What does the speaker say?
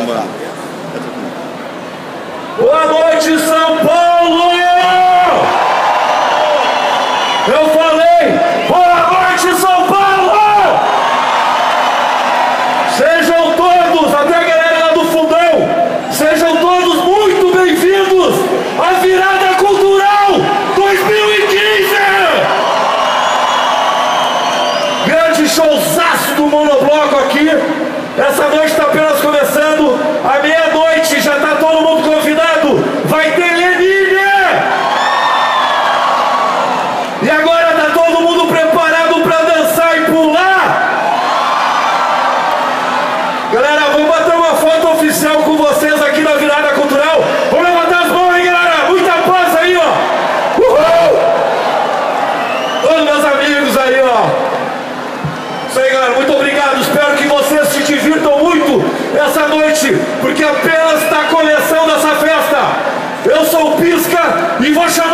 lembrando. Boa noite, São Paulo! Eu falei, boa noite, São Paulo! Sejam todos, até a galera lá do fundão, sejam todos muito bem-vindos à Virada Cultural 2015! Grande showzaço do Monobloco aqui. Essa noite está apenas começando. À meia-noite já está todo mundo convidado. Vai ter Lenine! E agora está todo mundo preparado para dançar e pular? Galera, vamos bater uma foto oficial com vocês aqui na Virada Cultural. Vamos levantar as mãos aí, galera. Muita paz aí, ó. Uhul! Todos meus amigos aí, ó. Isso aí, galera, muito obrigado. Espero que vocês se divirtam muito essa noite, porque apenas está começando essa festa. Eu sou o Pisca e vou chamar